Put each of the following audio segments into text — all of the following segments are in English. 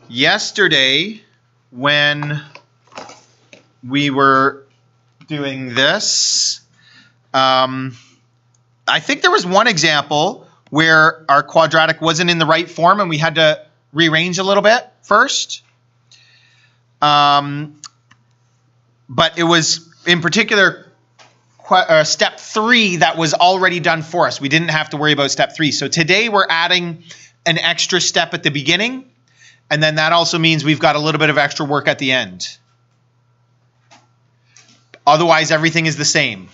yesterday when we were doing this, I think there was one example where our quadratic wasn't in the right form and we had to rearrange a little bit first. But it was in particular step 3 that was already done for us. We didn't have to worry about step 3. So today we're adding an extra step at the beginning, and then that also means we've got a little bit of extra work at the end. Otherwise, everything is the same.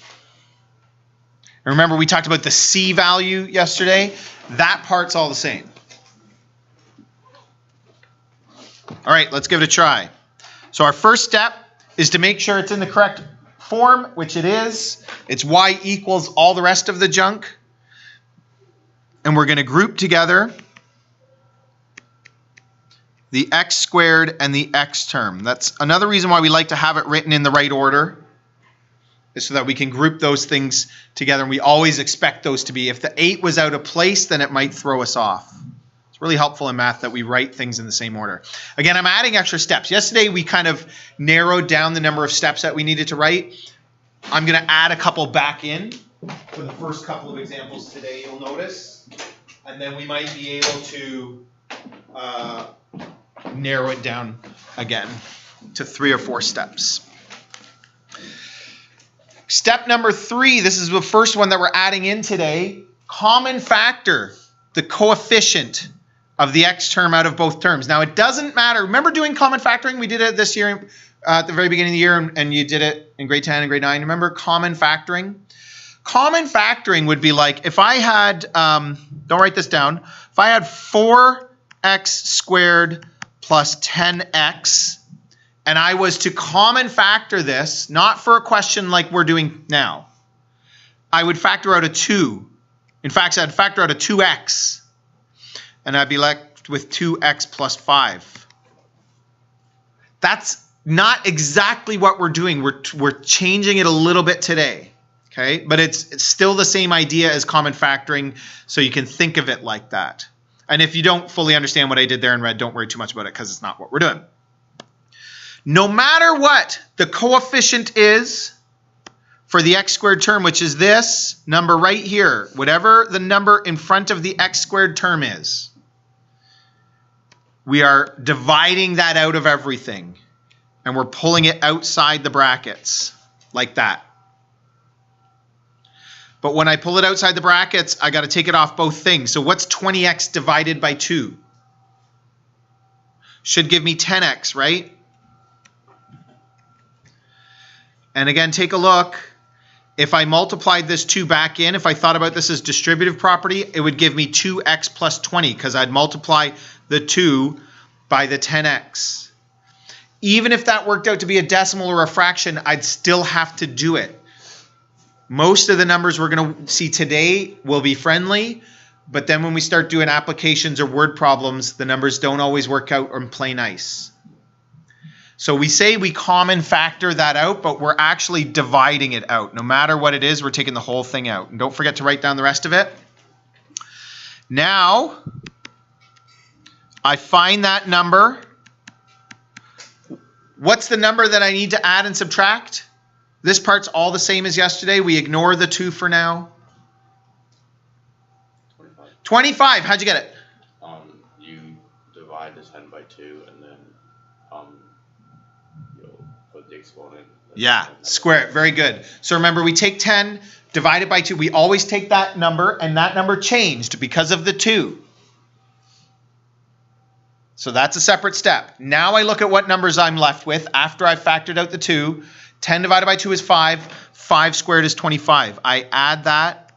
Remember, we talked about the C value yesterday. That part's all the same. All right, let's give it a try. So our first step is to make sure it's in the correct form, which it is. It's y equals all the rest of the junk. And we're going to group together the x squared and the x term. That's another reason why we like to have it written in the right order, is so that we can group those things together. And we always expect those to be. If the 8 was out of place, then it might throw us off. It's really helpful in math that we write things in the same order. Again, I'm adding extra steps. Yesterday, we kind of narrowed down the number of steps that we needed to write. I'm going to add a couple back in for the first couple of examples today, you'll notice. And then we might be able to narrow it down again to 3 or 4 steps. Step number 3, this is the first one that we're adding in today. Common factor, the coefficient of the x term out of both terms. Now it doesn't matter. Remember doing common factoring? We did it this year at the very beginning of the year, and you did it in grade 10 and grade 9. Remember common factoring? Common factoring would be like if I had, don't write this down, if I had 4x squared plus 10x, and I was to common factor this, not for a question like we're doing now, I would factor out a 2. In fact, I'd factor out a 2x, and I'd be left with 2x plus 5. That's not exactly what we're doing. We're changing it a little bit today, okay? But it's still the same idea as common factoring, so you can think of it like that. And if you don't fully understand what I did there in red, don't worry too much about it because it's not what we're doing. No matter what the coefficient is for the x squared term, which is this number right here, whatever the number in front of the x squared term is, we are dividing that out of everything, and we're pulling it outside the brackets like that. But when I pull it outside the brackets, I got to take it off both things. So what's 20x divided by 2? Should give me 10x, right? And again, take a look. If I multiplied this 2 back in, if I thought about this as distributive property, it would give me 2x plus 20 because I'd multiply the 2 by the 10x. Even if that worked out to be a decimal or a fraction, I'd still have to do it. Most of the numbers we're going to see today will be friendly, but then when we start doing applications or word problems, the numbers don't always work out and play nice. So we say we common factor that out, but we're actually dividing it out. No matter what it is, we're taking the whole thing out. And don't forget to write down the rest of it. Now, I find that number. What's the number that I need to add and subtract? This part's all the same as yesterday. We ignore the 2 for now. 25. 25. How'd you get it? You divide the 10 by 2, and then you'll put the exponent. Yeah, square it. Very good. So remember, we take 10, divide it by 2. We always take that number, and that number changed because of the 2. So that's a separate step. Now I look at what numbers I'm left with after I've factored out the 2. 10 divided by 2 is 5. 5 squared is 25. I add that,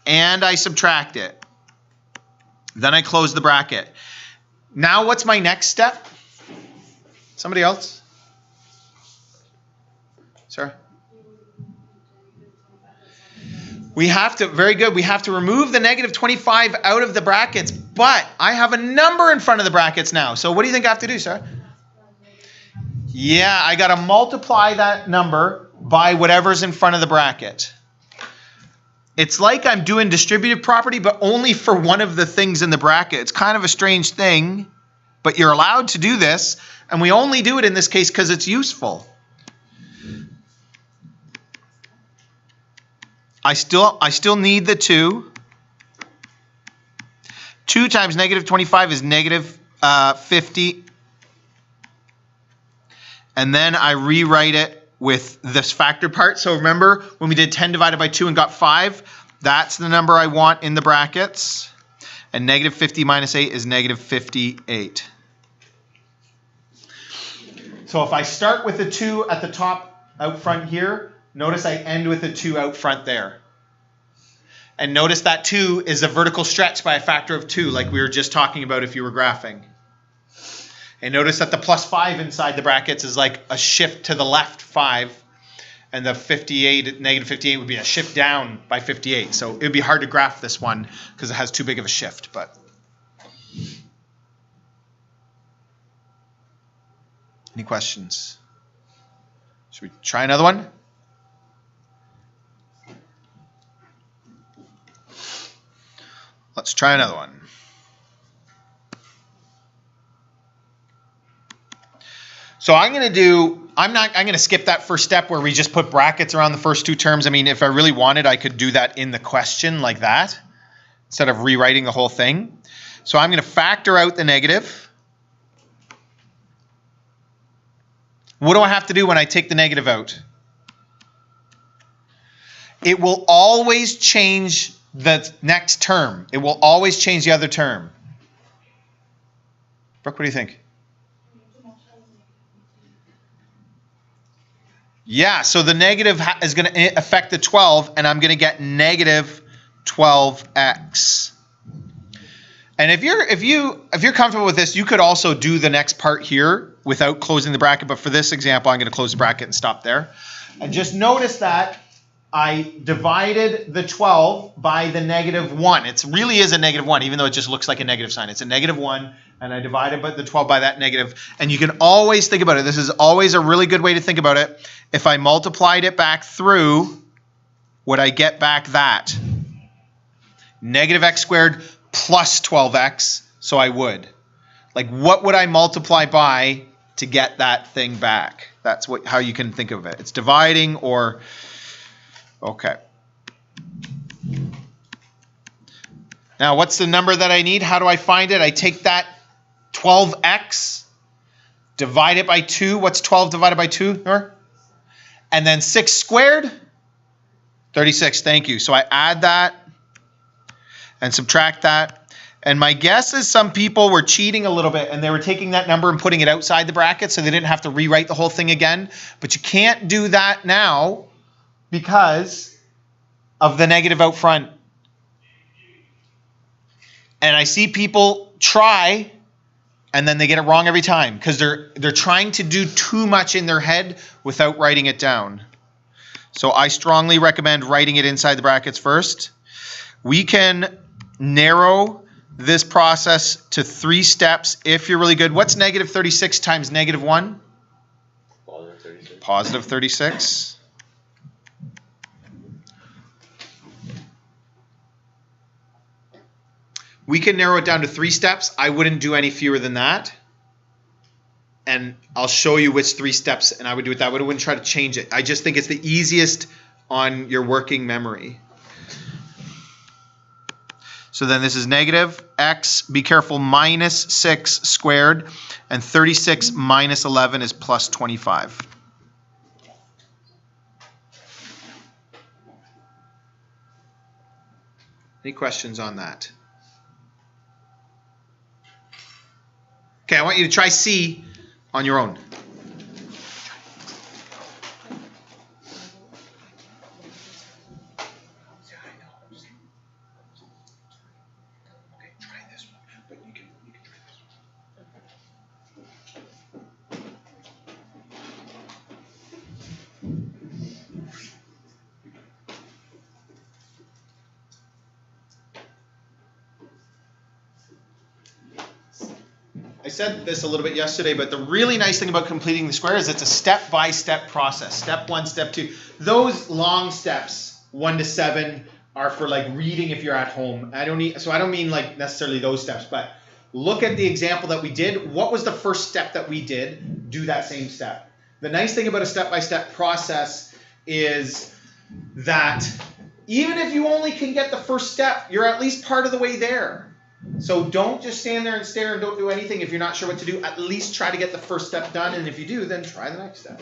and I subtract it. Then I close the bracket. Now what's my next step? Somebody else? Sorry. We have to, very good, we have to remove the negative 25 out of the brackets, but I have a number in front of the brackets now. So what do you think I have to do, Sarah? Yeah, I got to multiply that number by whatever's in front of the bracket. It's like I'm doing distributive property, but only for one of the things in the bracket. It's kind of a strange thing, but you're allowed to do this, and we only do it in this case because it's useful. I still need the 2. 2 times negative 25 is negative 50. And then I rewrite it with this factor part. So remember when we did 10 divided by 2 and got 5? That's the number I want in the brackets. And negative 50 minus 8 is negative 58. So if I start with the 2 at the top out front here, notice I end with a 2 out front there. And notice that 2 is a vertical stretch by a factor of 2, like we were just talking about if you were graphing. And notice that the plus 5 inside the brackets is like a shift to the left 5. And the 58, negative 58 would be a shift down by 58. So it would be hard to graph this one because it has too big of a shift. But any questions? Should we try another one? Let's try another one. So I'm going to skip that first step where we just put brackets around the first 2 terms. I mean, if I really wanted, I could do that in the question like that instead of rewriting the whole thing. So I'm going to factor out the negative. What do I have to do when I take the negative out? It will always change the next term. It will always change the other term. Brooke, what do you think? Yeah, so the negative is going to affect the 12, and I'm going to get negative 12x. And if you're comfortable with this, you could also do the next part here without closing the bracket. But for this example, I'm going to close the bracket and stop there. And just notice that I divided the 12 by the negative 1. It really is a negative 1, even though it just looks like a negative sign. It's a negative 1, and I divided the 12 by that negative. And you can always think about it. This is always a really good way to think about it. If I multiplied it back through, would I get back that? Negative x squared plus 12x, so I would. Like, what would I multiply by to get that thing back? That's how you can think of it. It's dividing or... Okay. Now, what's the number that I need? How do I find it? I take that 12x, divide it by 2. What's 12 divided by 2, Nor? And then 6 squared? 36, thank you. So I add that and subtract that. And my guess is some people were cheating a little bit and they were taking that number and putting it outside the bracket so they didn't have to rewrite the whole thing again. But you can't do that now because of the negative out front. And I see people try and then they get it wrong every time because they're trying to do too much in their head without writing it down. So I strongly recommend writing it inside the brackets first. We can narrow this process to 3 steps if you're really good. What's negative 36 times negative 1? Positive 36. Positive 36. We can narrow it down to 3 steps. I wouldn't do any fewer than that. And I'll show you which 3 steps, and I would do it that way. I wouldn't try to change it. I just think it's the easiest on your working memory. So then this is negative x, be careful, minus 6 squared, and 36 minus 11 is plus 25. Any questions on that? Okay, I want you to try C on your own. I said this a little bit yesterday, but the really nice thing about completing the square is it's a step-by-step process. Step 1, step 2. Those long steps, 1 to 7, are for like reading if you're at home. I don't mean like necessarily those steps, but look at the example that we did. What was the first step that we did? Do that same step. The nice thing about a step-by-step process is that even if you only can get the first step, you're at least part of the way there. So don't just stand there and stare and don't do anything if you're not sure what to do. At least try to get the first step done, and if you do, then try the next step.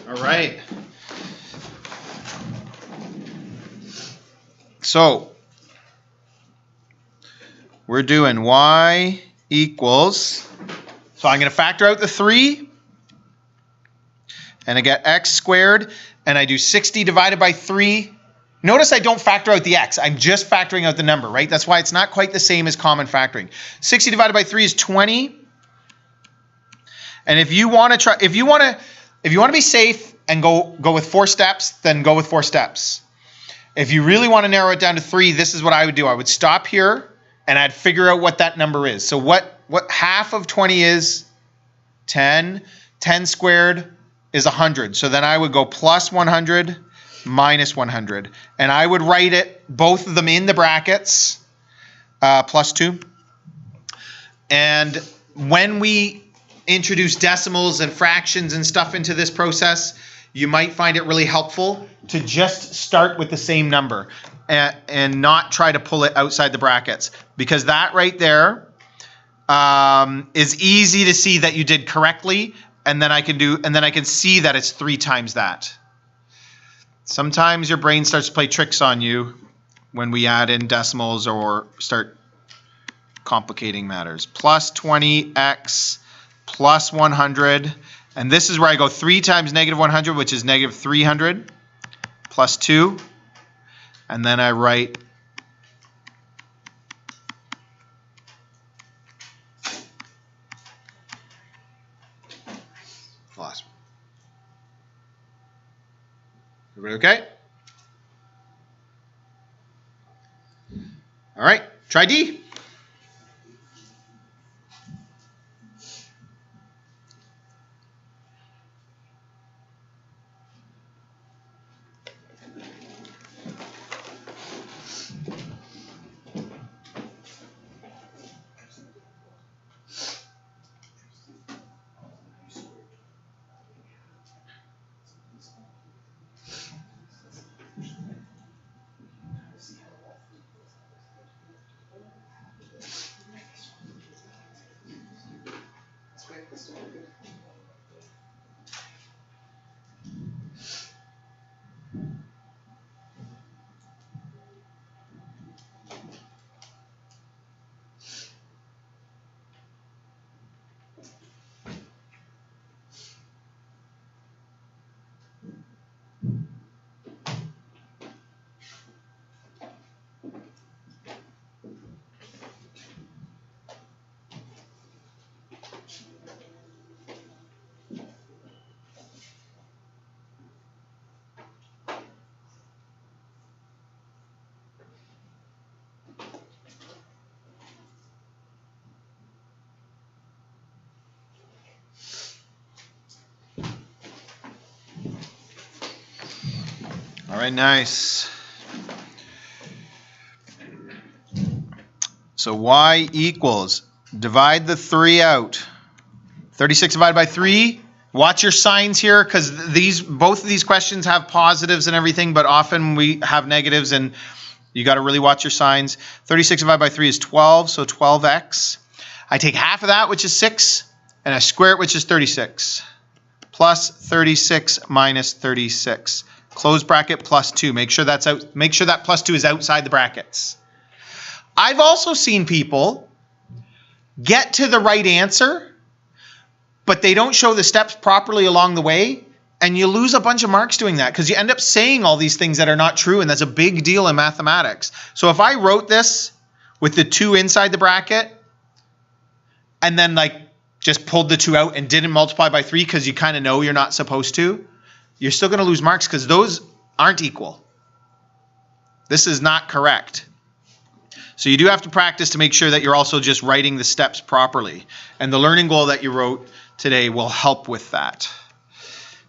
All right. So we're doing y equals, so I'm going to factor out the 3, and I get x squared, and I do 60 divided by 3. Notice I don't factor out the x. I'm just factoring out the number, right? That's why it's not quite the same as common factoring. 60 divided by 3 is 20. And if you want to try, if you want to be safe and go with 4 steps, then go with 4 steps. If you really want to narrow it down to 3, this is what I would do. I would stop here and I'd figure out what that number is. So what half of 20 is? 10. 10 squared is 100. So then I would go plus 100 minus 100. And I would write it, both of them in the brackets, plus 2. And when we introduce decimals and fractions and stuff into this process, you might find it really helpful to just start with the same number and not try to pull it outside the brackets, because that right there is easy to see that you did correctly, and then I can see that it's 3 times that. Sometimes your brain starts to play tricks on you when we add in decimals or start complicating matters. Plus 20x plus 100, and this is where I go 3 times negative 100, which is negative 300, plus 2, and then I write plus. Everybody okay? All right, try D. All right, nice. So y equals, divide the 3 out. 36 divided by 3. Watch your signs here, because both of these questions have positives and everything, but often we have negatives, and you got to really watch your signs. 36 divided by 3 is 12, so 12x. I take half of that, which is 6, and I square it, which is 36. Plus 36 minus 36. close bracket plus 2. Make sure that's out. Make sure that plus 2 is outside the brackets. I've also seen people get to the right answer, but they don't show the steps properly along the way, and you lose a bunch of marks doing that because you end up saying all these things that are not true, and that's a big deal in mathematics. So if I wrote this with the 2 inside the bracket and then like just pulled the 2 out and didn't multiply by 3 because you kind of know you're not supposed to, you're still going to lose marks because those aren't equal. This is not correct. So you do have to practice to make sure that you're also just writing the steps properly. And the learning goal that you wrote today will help with that.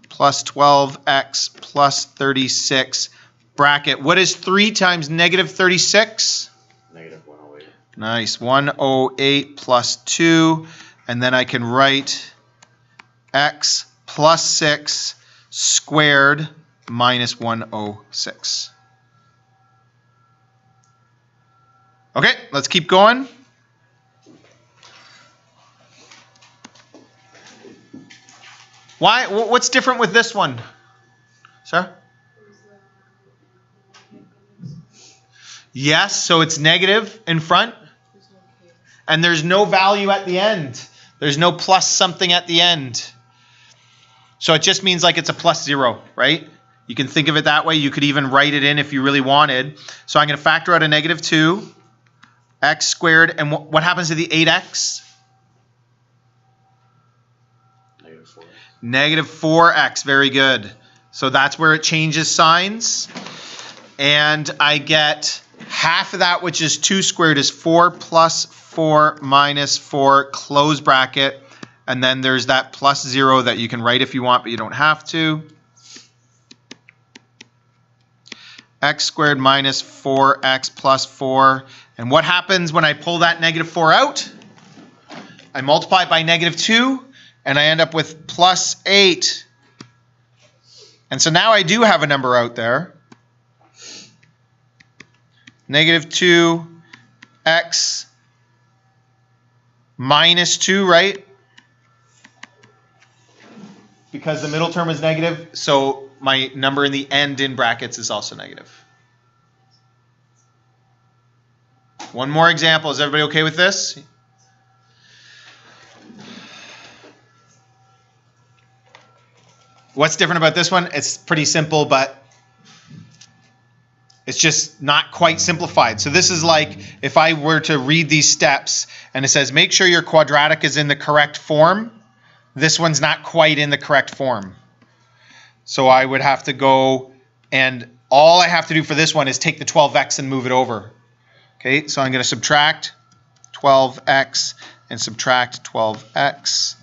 Plus 12x plus 36 bracket. What is 3 times negative 36? Negative 108. Nice. 108 plus 2. And then I can write x plus 6 squared minus 106. Okay, let's keep going. What's different with this one? Sarah? Yes, so it's negative in front. And there's no value at the end. There's no plus something at the end. So it just means like it's a plus 0, right? You can think of it that way. You could even write it in if you really wanted. So I'm going to factor out a negative 2, x squared, and what happens to the 8x? Negative 4x, very good. So that's where it changes signs. And I get half of that, which is 2 squared, is 4 plus 4 minus 4, close bracket. And then there's that plus 0 that you can write if you want, but you don't have to. X squared minus 4x plus 4. And what happens when I pull that negative 4 out? I multiply it by negative 2. And I end up with plus 8. And so now I do have a number out there. Negative 2x minus 2, right? Because the middle term is negative, so my number in the end in brackets is also negative. One more example. Is everybody okay with this? What's different about this one? It's pretty simple, but it's just not quite simplified. So this is like if I were to read these steps and it says make sure your quadratic is in the correct form. This one's not quite in the correct form. So I would have to go, and all I have to do for this one is take the 12x and move it over. Okay, so I'm going to subtract 12x and subtract 12x,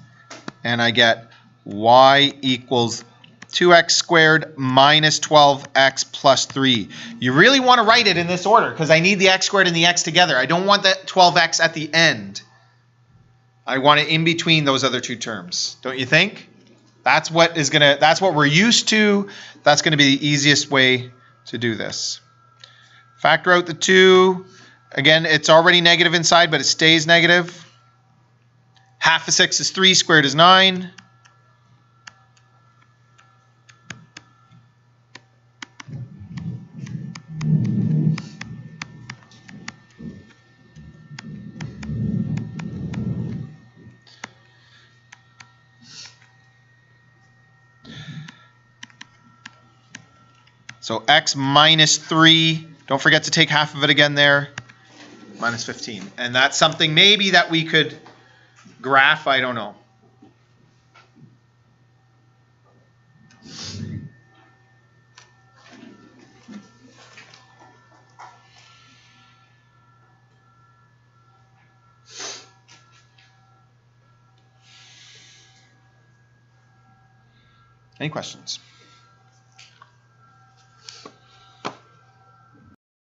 and I get y equals 2x squared minus 12x plus 3. You really want to write it in this order because I need the x squared and the x together. I don't want that 12x at the end. I want it in between those other two terms. Don't you think? That's what we're used to. That's going to be the easiest way to do this. Factor out the 2. Again, it's already negative inside, but it stays negative. Half of 6 is 3, squared is 9. So x minus 3, don't forget to take half of it again there, minus 15. And that's something maybe that we could graph, I don't know. Any questions?